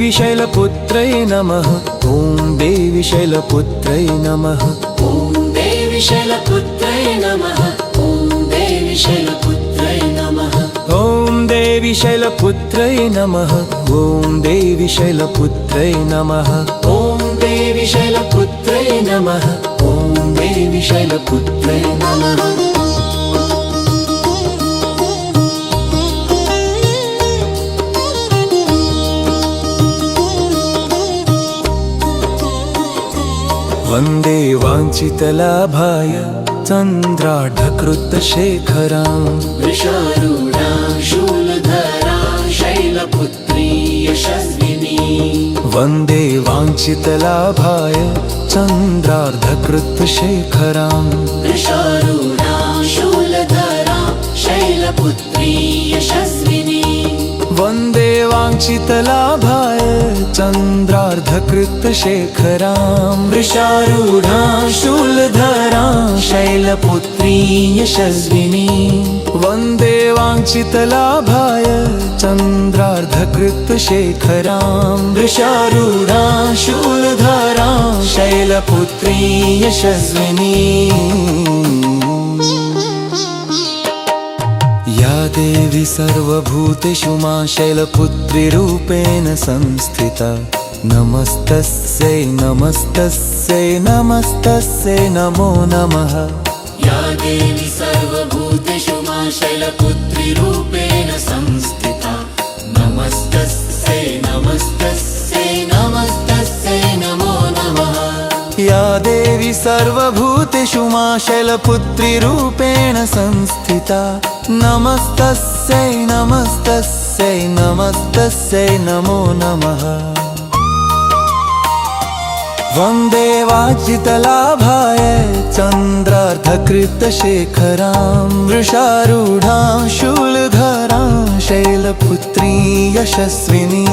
देवी शैलपुत्रै नमः। ॐ देवी शैलपुत्रै नमः। ॐ देवी शैलपुत्रै नमः। ॐ देवी शैलपुत्रै नमः। ॐ देवी शैलपुत्रै नमः। ॐ देवी शैलपुत्रै नमः। ॐ देवी शैलपुत्रै नमः। ॐ देवी शैलपुत्रै नमः। वन्दे वाञ्छितलाभाय चन्द्राढकृतशेखरां। वृषारूढां शूलधरां शैलपुत्री यशस्विनी। वन्दे वाञ्छितलाभाय चन्द्रार्धकृतशेखरां। वृषारूढां शूलधरां शैलपुत्री यशस्विनी। वन्दे वाञ्छितलाभाय चन्द्रार्धकृतशेखरां। वृषारूढां शूलधरां शैलपुत्री यशस्विनी। वन्दे वाञ्छितलाभाय चन्द्रार्धकृतशेखरां। वृषारूढां शूलधरां शैलपुत्री यशस्विनी। या देवी सर्वभूतेषु मा शैलपुत्रीरूपेण संस्थिता। नमस्तस्यै नमस्तस्यै नमस्तस्यै नमो नमः। या देवी सर्वभूतेषु मा शैलपुत्रीरूपेण संस्थिता। नमस्तस्यै नमस्तस्यै नमस्तस्यै नमो नमः। या देवी सर्वभूतेषु मा शैलपुत्रीरूपेण संस्थिता। नमस्तस्यै नमस्तस्यै नमस्तस्यै नमो नमः। वन्दे वाञ्छितलाभाय चन्द्रार्धकृतशेखरां। वृषारूढां शूलधरां शैलपुत्री यशस्विनी।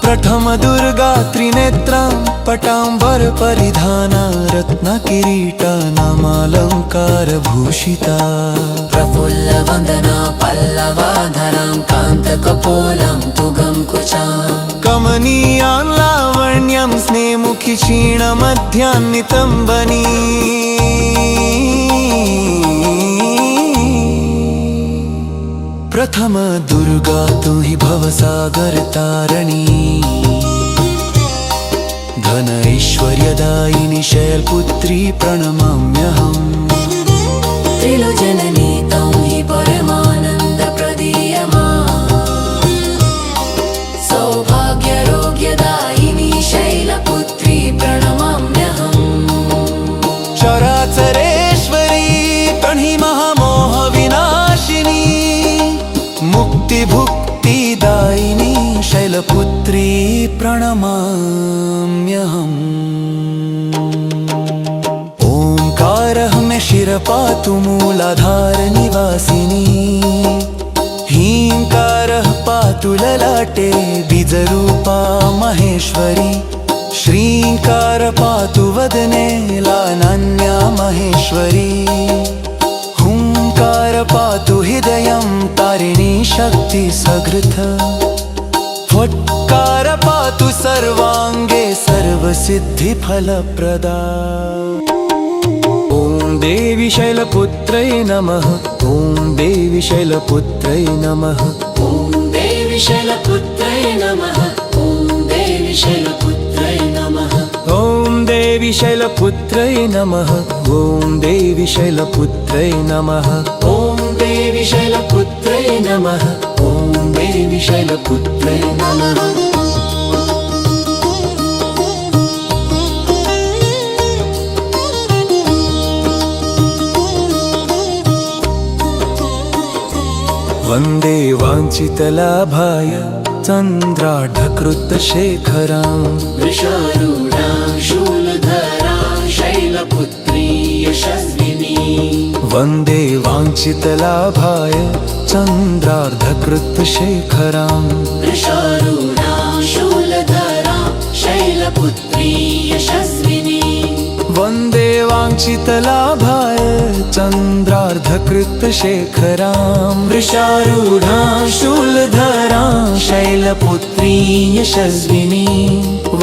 प्रथम दुर्गा त्रिनेत्रां पटाम्बरपरिधाना। रत्नकिरीटा नामालङ्कारभूषिता। प्रफुल्लवदना पल्लवाधरां कान्तकपोलं तुगं कुचां। कमनीयां लावण्यं स्नेमुखि क्षीणमध्यान्नितम्बनी। प्रथम दुर्गा तु हि भवसागर तारणी। धन ऐश्वर्यदायिनी शैलपुत्री प्रणमाम्यहम्। त्रिलोचननी तं हि परमानन्दप्रदीयमा। सौभाग्यरोग्यदायिनी शैलपुत्री प्रणमाम्यहम्। चराचरेश्वरी प्रणहि महामोहविनाशिनी। मुक्तिभुक्तिदायिनी शैलपुत्री प्रणमाम्यहम्। ओंकारः मे शिरपातु मूलाधारनिवासिनी। हींकारः पातु ललाटे बीजरूपा महेश्वरी। श्रींकार पातु वदने लानान्या महेश्वरी। हुंकार पातु हृदयं तारिणी शक्ति सघृत। फट्कार पातु सर्वांगे सर्वसिद्धिफलप्रदा। ॐ देवी शैलपुत्रै नमः। ॐ देवी शैलपुत्रै नमः। ॐ देवी शैलपुत्रै नमः। ॐ देवी शैलपुत्रै नमः। ॐ देवी शैलपुत्रै नमः। ॐ देवी शैलपुत्रै नमः। ॐ देवी शैलपुत्रै नमः। ॐ देवी शैलपुत्रै नमः। वन्दे वाञ्छितलाभाय चन्द्राढकृतशेखरां। वृषारूढां शूलधरां शैलपुत्री यशस्विनी। वन्दे वाञ्छितलाभाय चन्द्रार्धकृतशेखरां। वृषारूढां शूलधरां शैलपुत्री यशस्विनी। वन्दे वाञ्छितलाभाय चन्द्रार्धकृतशेखरां वृषारूढां शूलधरां शैलपुत्री यशस्विनी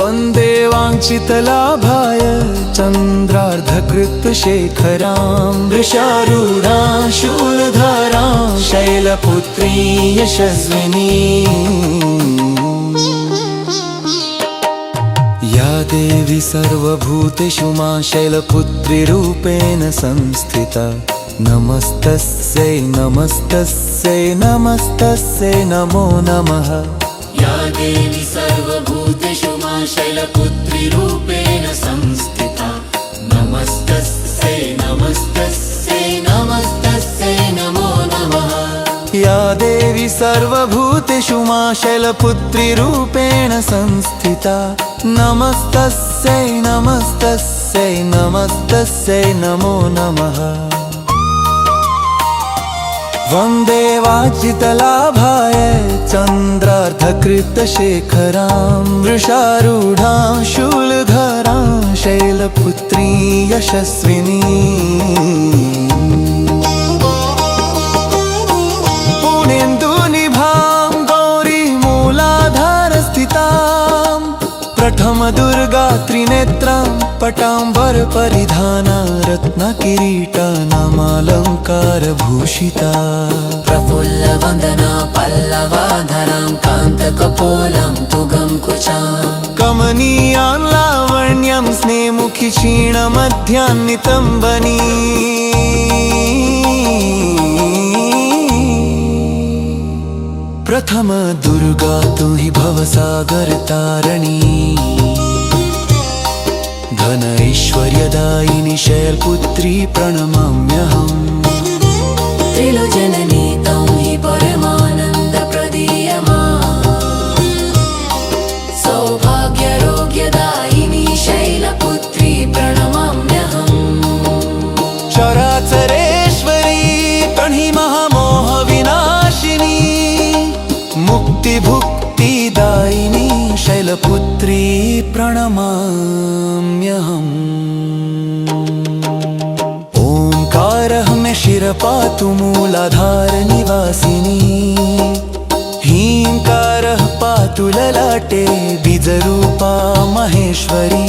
वन्दे वाञ्छितलाभाय चन्द्रार्धकृतशेखरां वृषारूढां शूलधरां शैलपुत्री यशस्विनी या देवी सर्वभूतेषु मा शैलपुत्रीरूपेण संस्थिता नमस्तस्यै नमस्तस्यै नमस्तस्यै नमो नमः या देवी सर्वभूतेषु मा शैलपुत्रीरूपेण संस्थिता नमस्तस्यै नमस्तस्यै नमस्तस्यै नमो नमः या देवी सर्वभूतेषु मा शैलपुत्रीरूपेण संस्थिता नमस्तस्यै नमस्तस्यै नमस्तस्यै नमो नमः वन्दे वाञ्छितलाभाय चन्द्रार्धकृतशेखरां वृषारूढां शूलधरां शैलपुत्री यशस्विनी पुण्येन्दुनिभां गौरीमूलाधारस्थितां प्रथमदुर्गा त्रिनेत्रां पटाम्बरपरिधाना रत्नकिरीटानामालङ्कारभूषिता प्रफुल्लवदना पल्लवाधरां कान्तकपोलं तुगं कुचां कमनीयां लावण्यं स्नेमुखि क्षीणमध्यान्नितम्बनी प्रथम दुर्गा तु हि भवसागरतारिणी धन ऐश्वर्यदायिनी शैलपुत्री प्रणमाम्यहम् त्रिलोचननी तं हि परमानन्दप्रदीयमा सौभाग्यरोग्यदायिनी शैलपुत्री प्रणमाम्यहम् चराचरेश्वरी प्रणिमहामोहविनाशिनी मुक्तिभुक्तिदायिनी शैलपुत्री प्रणमाम्यहम् ओंकारः मे शिरपातु मूलाधारनिवासिनी हींकारः पातु ललाटे बीजरूपा महेश्वरी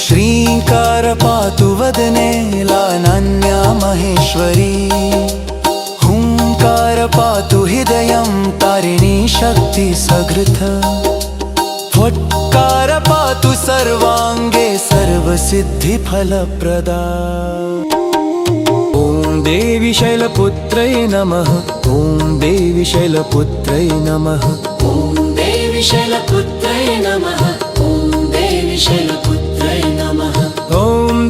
श्रींकार पातु वदने लानान्या महेश्वरी हुंकार पातु हृदयं तारिणी शक्ति सघृत फट्कार पातु सर्वांगे सर्वसिद्धिफलप्रदा ॐ देवी शैलपुत्रै नमः ॐ देवी शैलपुत्रै नमः ॐ देवी शैलपुत्रै नमः ॐ देवी शैलपुत्रै नमः ॐ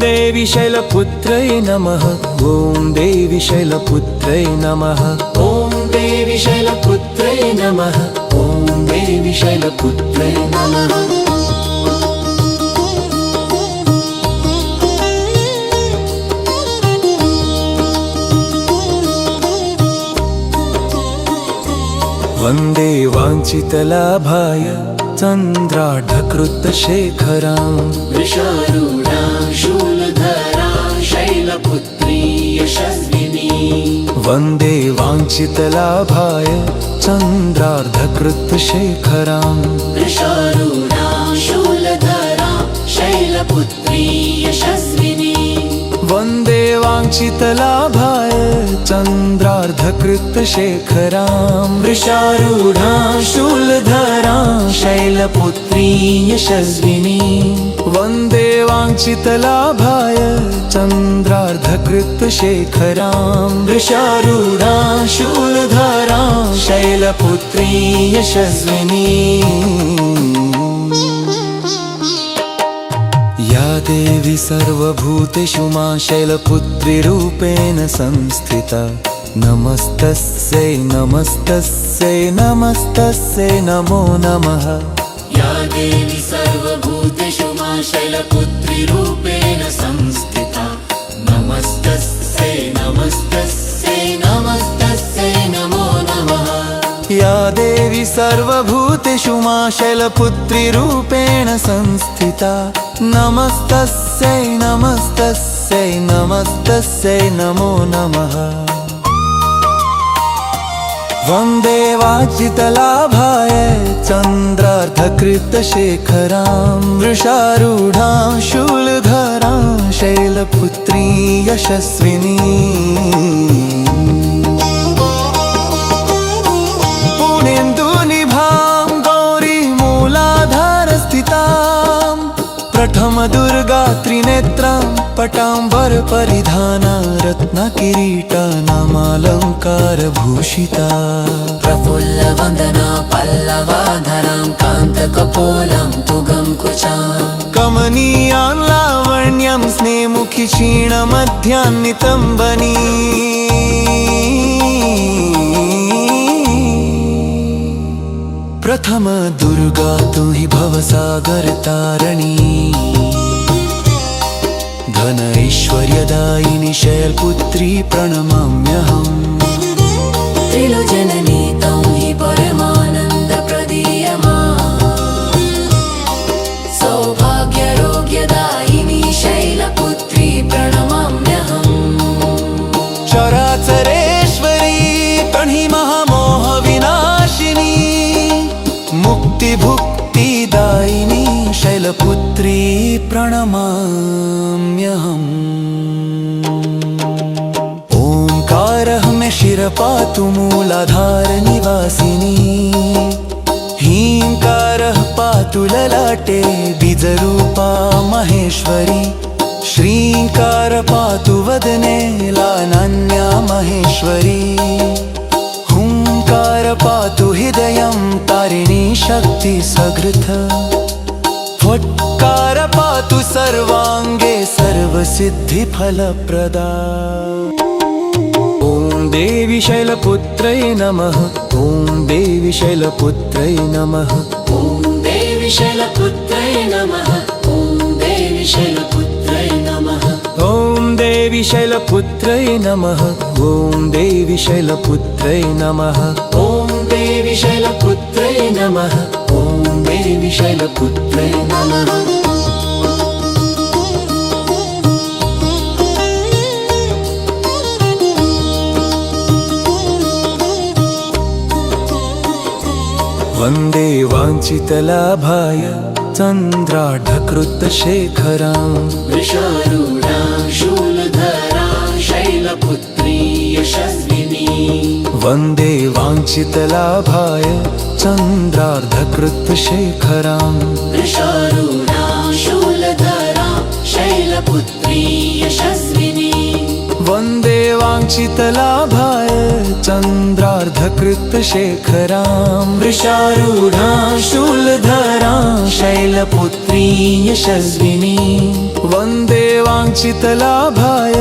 देवी शैलपुत्रै नमः ॐ देवी शैलपुत्रै नमः ॐ देवी शैलपुत्रै नमः ॐ देवी शैलपुत्रै नमः वन्दे वाञ्छितलाभाय चन्द्रार्धकृतशेखरां वृषारूढां शूलधरां शैलपुत्री यशस्विनी वन्दे वाञ्छितलाभाय चन्द्रार्धकृतशेखरां वृषारूढां शूलधरां शैलपुत्री यशस्विनी वन्दे वाञ्छितलाभाय चन्द्रार्धकृतशेखरां वृषारूढां शूलधरां शैलपुत्री यशस्विनी वन्दे वाञ्छितलाभाय चन्द्रार्धकृतशेखरां वृषारूढां शूलधरां शैलपुत्री यशस्विनी या देवी सर्वभूतेषु मा शैलपुत्रीरूपेण संस्थिता नमस्तस्यै नमस्तस्यै नमस्तस्यै नमो नमः या देवी सर्वभूतेषु मा शैलपुत्रीरूपेण संस्थिता नमस्तस्यै नमस्तस्यै नमस्तस्यै नमो नमः या देवी सर्वभूतेषु मा शैलपुत्रीरूपेण संस्थिता नमस्तस्यै नमस्तस्यै नमस्तस्यै नमो नमः। वन्दे वाजितलाभाय चन्द्रार्धकृतशेखरां वृषारूढां शूलधरां शैलपुत्री यशस्विनी। पूर्णेन्दुनिभां गौरीमूलाधारस्थितां प्रथमदुर्गा त्रिनेत्रां पटाम्बरपरिधाना रत्नकिरीटानामालङ्कारभूषिता। प्रफुल्लवदना पल्लवाधरां कान्तकपोलं तुगं कुचां कमनीयां लावण्यं स्नेमुखि क्षीणमध्यां नितम्बनी। प्रथम दुर्गा तु हि भवसागर तारणी, धन ऐश्वर्यदायिनी शैलपुत्री प्रणमाम्यहम्। त्रिलोचननी तं हि परमानन्दप्रदीयमा, सौभाग्यरोग्यदायिनी शैलपुत्री प्रणमाम्यहम्। चराचरेश्वरी तर्हि महामोहविनाशिनी, मुक्तिभुक्तिदायिनी शैलपुत्री प्रणमाम्यहम्। ओंकारः मे शिरपातु मूलाधारनिवासिनी, हींकारः पातु ललाटे बीजरूपा महेश्वरी, श्रींकार पातु वदने लानान्या महेश्वरी, हुंकार पातु हृदयं तारिणी शक्ति सघृत, फट्कार पातु सर्वांगे सर्वसिद्धिफलप्रदा। ॐ देवी शैलपुत्रै नमः, ॐ देवी शैलपुत्रै नमः, ॐ देवी शैलपुत्रै नमः, ॐ देवी शैलपुत्रै नमः, ॐ देवी शैलपुत्रै नमः, ॐ देवी शैलपुत्रै नमः, ॐ देवी शैलपुत्रै नमः, ॐ देवी शैलपुत्रै नमः। वन्दे वाञ्छितलाभाय चन्द्राढकृतशेखरां वृषारूढां शूलधरां शैलपुत्री यशस्विनी। वन्दे वाञ्छितलाभाय चन्द्रार्धकृतशेखरां वृषारूढां शूलधरां शैलपुत्री यशस्विनी। वन्दे वाञ्छितलाभाय चन्द्रार्धकृतशेखरां वृषारूढां शूलधरां शैलपुत्री यशस्विनी। वन्दे वाञ्छितलाभाय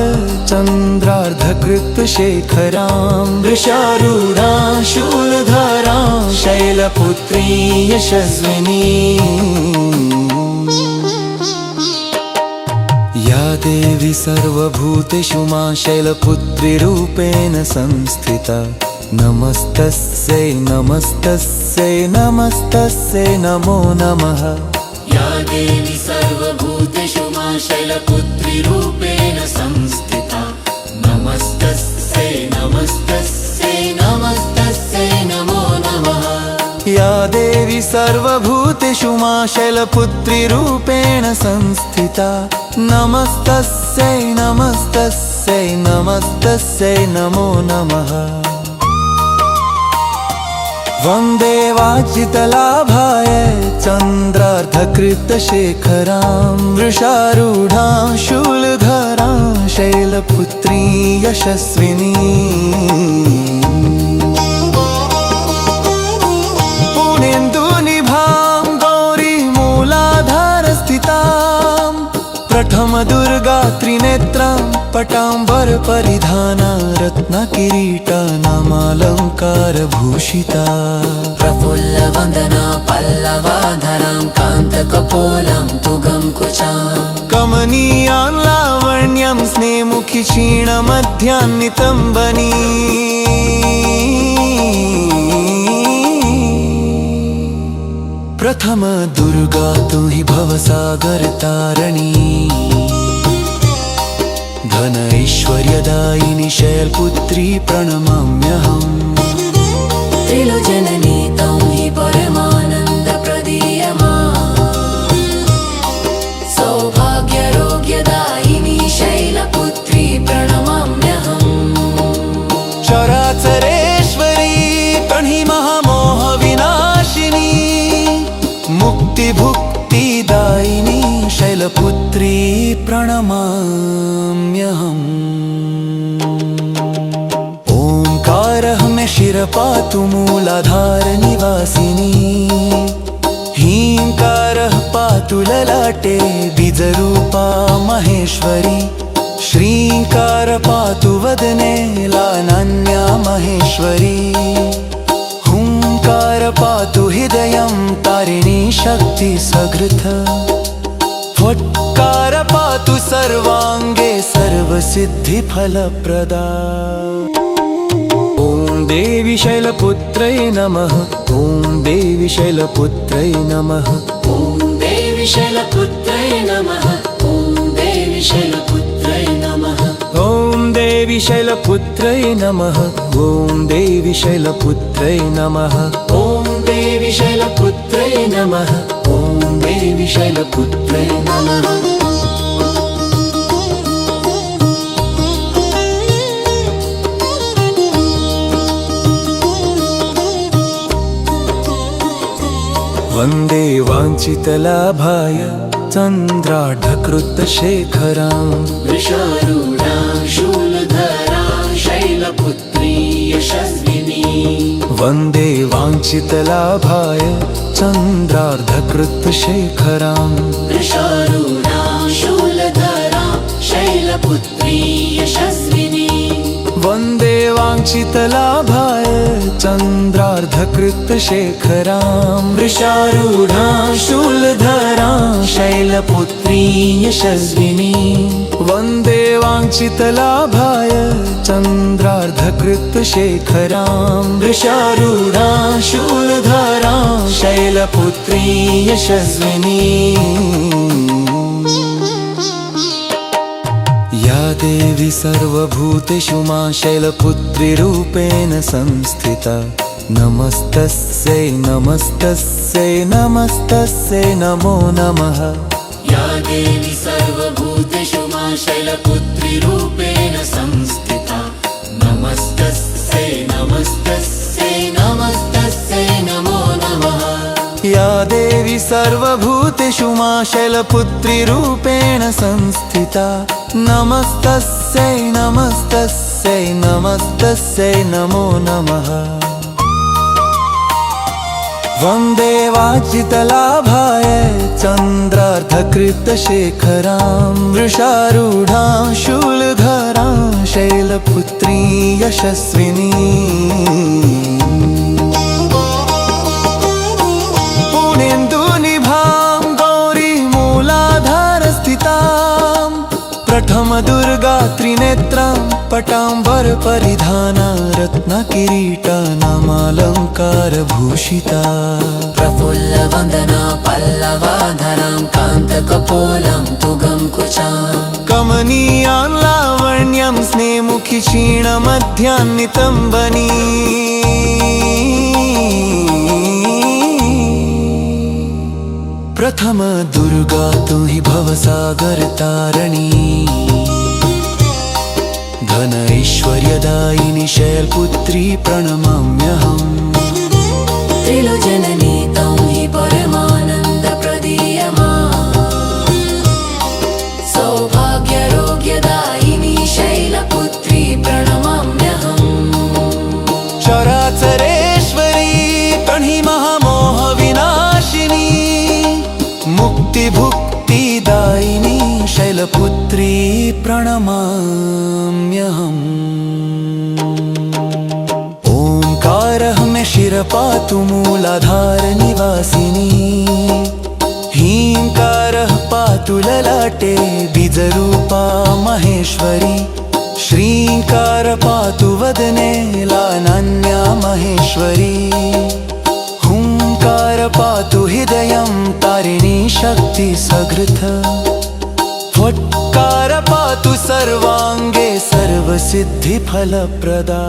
चन्द्रार्धकृतशेखरां वृषारूढां शूलधरां शैलपुत्री यशस्विनी। या देवी सर्वभूतेषु मां शैलपुत्रीरूपेण संस्थिता, नमस्तस्यै नमस्तस्यै नमस्तस्यै नमो नमः। या देवी सर्वभूतेषु मां शैलपुत्रीरूपेण संस्थिता, नमस्तस्यै नमस्तस्यै नमस्तस्यै नमो नमः। या देवी सर्वभूतेषु मां शैलपुत्रीरूपेण संस्थिता, नमस्तस्यै नमस्तस्यै नमस्तस्यै नमो नमः। वन्दे वाजितलाभाय चन्द्रार्धकृतशेखरां वृषारूढां शूलधरां शैलपुत्री यशस्विनी। पूर्णेन्दुनिभां गौरीमूलाधारस्थितां प्रथमदुर्गा त्रिनेत्रां पटाम्बरपरिधाना रत्नकिरीटानामालङ्कारभूषिता। प्रफुल्लवदना पल्लवाधरां कान्तकपोलं तुगं कुचां कमनीयां लावण्यं स्नेमुखि क्षीणमध्यां नितम्बनी। प्रथम दुर्गा तू ही भवसागर तारणी, धन ऐश्वर्यदायिनी शैलपुत्री प्रणमाम्यहम्। त्रिलोचननी तं हि परमानन्द प्रदीयमा, सौभाग्यरोग्यदायिनी शैलपुत्री प्रणमाम्यहम्। चराचरेश्वरी तणहि महामोह विनाशिनी, मुक्तिभुक्तिदायिनी शैलपुत्री प्रणमाम्यहम्। ओंकारः मे शिरपातु मूलाधार निवासिनी, हींकारः पातु ललाटे बीजरूपा महेश्वरी, श्रींकार पातु वदने लानान्या महेश्वरी, हुंकार पातु हृदयं तारिणी शक्ति सघृत, फट्कार पातु सर्वांगे सर्वसिद्धिफलप्रदा। ॐ देवी शैलपुत्रै नमः, ॐ देवी शैलपुत्रै नमः, ॐ देवी शैलपुत्रै नमः, ॐ देवी शैलपुत्रै नमः, ॐ देवी शैलपुत्रै नमः, ॐ देवी शैलपुत्रै नमः, ॐ देवी शैलपुत्रै नमः, ॐ देवी शैलपुत्रै नमः। वन्दे वाञ्छितलाभाय चन्द्राढकृतशेखरां, वृषारूढां शूलधरां शैलपुत्री यशस्विनी, वन्दे वाञ्छितलाभाय चन्द्रार्धकृतशेखरां, वृषारूढां शूलधरां शैलपुत्री यशस्विनी, वन्दे वाञ्छितलाभाय चन्द्रार्धकृतशेखरां, वृषारूढां शूलधरां शैलपुत्री यशस्विनी, वन्दे वाञ्छितलाभाय चन्द्रार्धकृतशेखरां, वृषारूढां शूलधरां शैलपुत्री यशस्विनी। या देवी सर्वभूतेषु मा शैलपुत्रीरूपेण संस्थिता, नमस्तस्यै नमस्तस्यै नमस्तस्यै नमो नमः। या देवी सर्वभूतेषु मा शैलपुत्रीरूपेण संस्थिता, नमस्तस्यै नमस्तस्यै नमस्तस्यै नमो नमः। या देवी सर्वभूतेषु मा शैलपुत्रीरूपेण संस्थिता, नमस्तस्यै नमस्तस्यै नमस्तस्यै नमो नमः। वन्दे वाञ्छितलाभाय चन्द्रार्धकृतशेखरां, वृषारूढां शूलधरां शैलपुत्री यशस्विनी, पूर्णेन्दुनिभां गौरी मूलाधारस्थितां, प्रथम दुर्गा त्रिनेत्रां पटाम्बरपरिधाना, रत्नकिरीटानामालङ्कारभूषिता, प्रफुल्लवदना पल्लवाधरां कान्तकपोलं तुगं कुचाम्, कमनीयां लावण्यं स्नेमुखि क्षीणमध्यान्नितम्बनी, प्रथम दुर्गा तू ही भवसागर तारणी, धन ऐश्वर्यदायिनी शैलपुत्री प्रणमाम्यहम्। त्रिलोचननी तं हि परमानन्द प्रदीयमा, सौभाग्यरोग्यदायिनी शैलपुत्री प्रणमाम्यहम्। चराचरेश्वरी तणहि महामोह विनाशिनी, मुक्तिभुक्तिदायिनी शैलपुत्री प्रणमाम्यहम्। ओंकारः मे शिरपातु मूलाधार निवासिनी, हींकारः पातु ललाटे बीजरूपा महेश्वरी, श्रींकार पातु वदने लानान्या महेश्वरी, हुंकार पातु हृदयं तारिणी शक्ति सघृथ फट्कार पातु सर्वांगे सर्वसिद्धिफलप्रदा